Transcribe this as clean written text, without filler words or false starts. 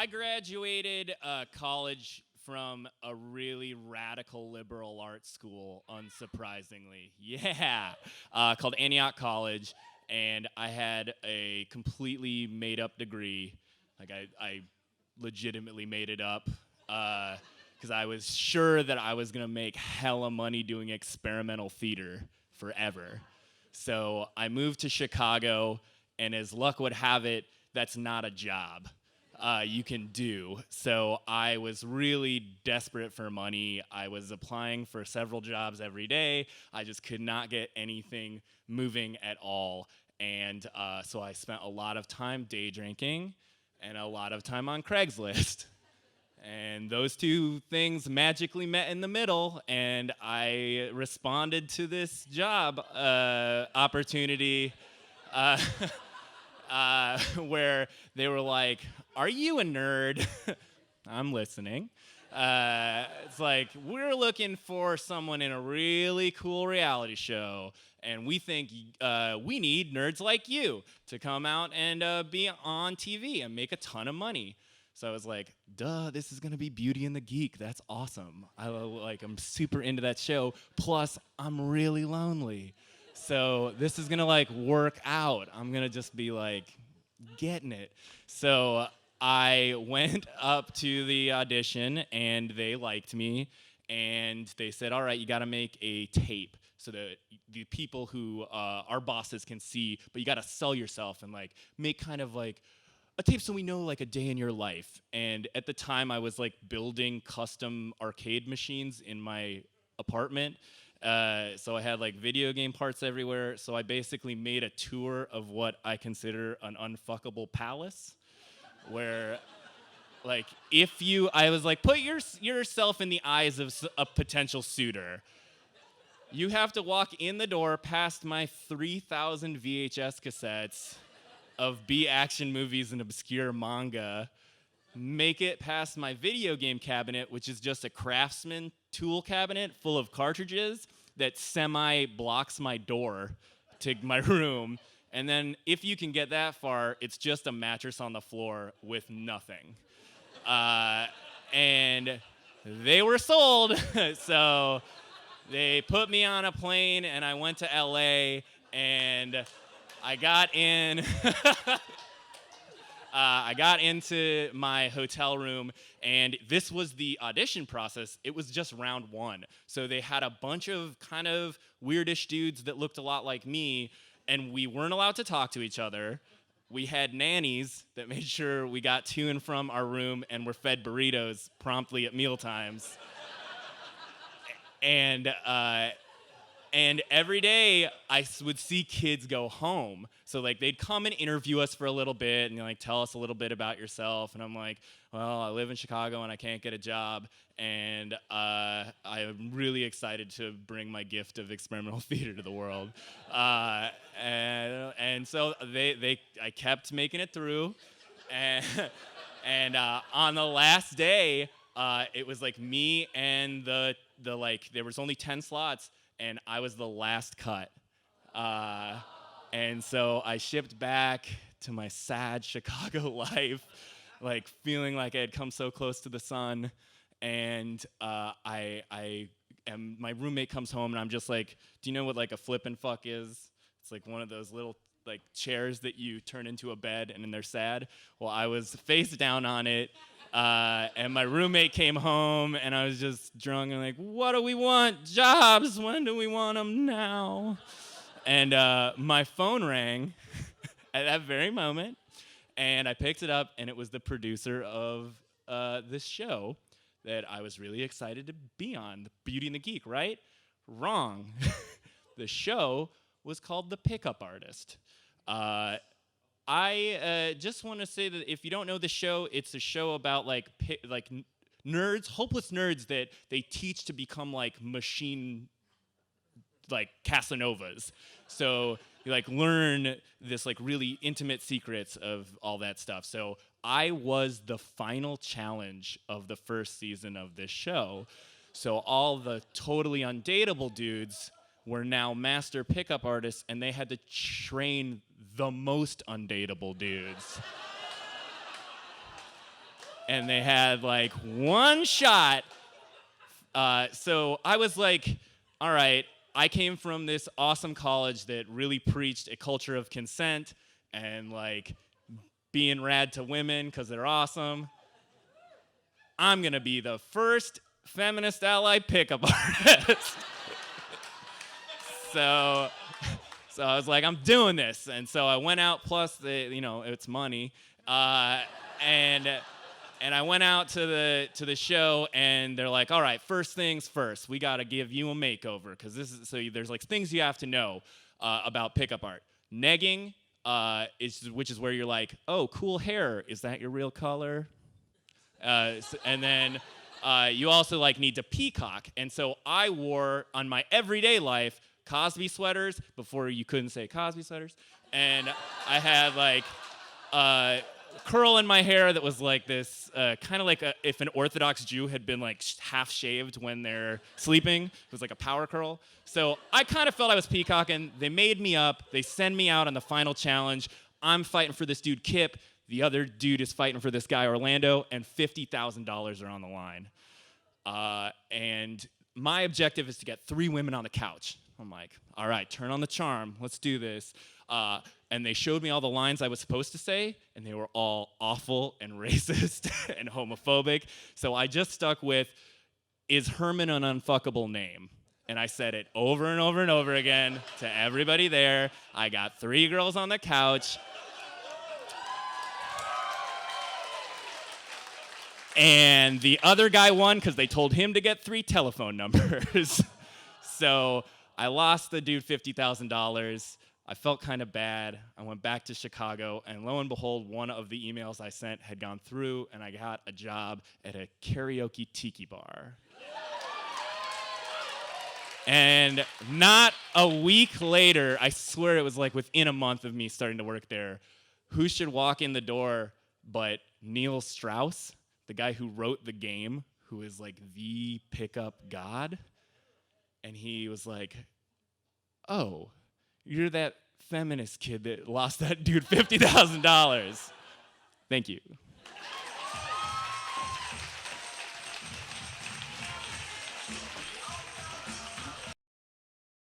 I graduated college from a really radical liberal arts school, unsurprisingly. Yeah, called Antioch College, and I had a completely made-up degree. Like I legitimately made it up because I was sure that I was gonna make hella money doing experimental theater forever. So I moved to Chicago, and as luck would have it, that's not a job you can do. So I was really desperate for money. I was applying for several jobs every day. I just could not get anything moving at all. And so I spent a lot of time day drinking and a lot of time on Craigslist. And those two things magically met in the middle, and I responded to this job opportunity where they were like, "Are you a nerd?" I'm listening. It's like, we're looking for someone in a really cool reality show, and we think we need nerds like you to come out and be on TV and make a ton of money. So I was like, duh, this is gonna be Beauty and the Geek. That's awesome. I'm super into that show. Plus, I'm really lonely. So this is gonna work out. I'm gonna just be getting it. So I went up to the audition and they liked me, and they said, all right, you gotta make a tape so that the people who our bosses can see, but you gotta sell yourself and make kind of a tape so we know a day in your life. And at the time I was building custom arcade machines in my apartment. So I had video game parts everywhere. So I basically made a tour of what I consider an unfuckable palace, where I was put yourself in the eyes of a potential suitor. You have to walk in the door past my 3,000 VHS cassettes of B action movies and obscure manga, make it past my video game cabinet, which is just a Craftsman tool cabinet full of cartridges that semi-blocks my door to my room. And then if you can get that far, it's just a mattress on the floor with nothing. And they were sold. So they put me on a plane and I went to LA, and I got in. I got into my hotel room, and this was the audition process. It was just round one. So they had a bunch of kind of weirdish dudes that looked a lot like me, and we weren't allowed to talk to each other. We had nannies that made sure we got to and from our room and were fed burritos promptly at meal times. And every day I would see kids go home. So they'd come and interview us for a little bit and tell us a little bit about yourself. And I'm like, well, I live in Chicago and I can't get a job. And I'm really excited to bring my gift of experimental theater to the world. And so I kept making it through. And on the last day, it was me and there was only 10 slots. And I was the last cut. And so I shipped back to my sad Chicago life, feeling like I had come so close to the sun. And my roommate comes home, and I'm just do you know what a flip and fuck is? It's one of those little chairs that you turn into a bed, and then they're sad. Well, I was face down on it. And my roommate came home, and I was just drunk and what do we want? Jobs. When do we want them? Now. And my phone rang at that very moment, and I picked it up, and it was the producer of this show that I was really excited to be on, Beauty and the Geek, right? Wrong. The show was called The Pickup Artist. I just want to say that if you don't know the show, it's a show about nerds, hopeless nerds that they teach to become machine Casanovas. So you learn this really intimate secrets of all that stuff. So I was the final challenge of the first season of this show. So all the totally undateable dudes were now master pickup artists, and they had to train the most undateable dudes. and they had like one shot. So I was like, all right, I came from this awesome college that really preached a culture of consent and like being rad to women because they're awesome. I'm gonna be the first feminist ally pickup artist. So I was like, I'm doing this, and so I went out. Plus, it's money, and I went out to the show, and they're like, all right, first things first, we gotta give you a makeover because there's like things you have to know about pickup art. Negging, which is where you're like, oh, cool hair, is that your real color? And then you also like need to peacock, and so I wore on my everyday life Cosby sweaters before you couldn't say Cosby sweaters, and I had like curl in my hair that was like this kind of like if an Orthodox Jew had been like half shaved when they're sleeping. It was like a power curl. So I kind of felt I was peacocking. They made me up. They send me out on the final challenge. I'm fighting for this dude Kip. The other dude is fighting for this guy Orlando, and $50,000 are on the line. And my objective is to get 3 women on the couch. I'm like, all right, turn on the charm. Let's do this. And they showed me all the lines I was supposed to say, and they were all awful and racist and homophobic. So I just stuck with, is Herman an unfuckable name? And I said it over and over and over again to everybody there. I got 3 girls on the couch. And the other guy won because they told him to get 3 telephone numbers. So I lost the dude $50,000. I felt kind of bad. I went back to Chicago, and lo and behold, one of the emails I sent had gone through, and I got a job at a karaoke tiki bar. And not a week later, I swear it was like within a month of me starting to work there, who should walk in the door but Neil Strauss, the guy who wrote the game, who is like the pickup god. And he was like, oh, you're that feminist kid that lost that dude $50,000. Thank you.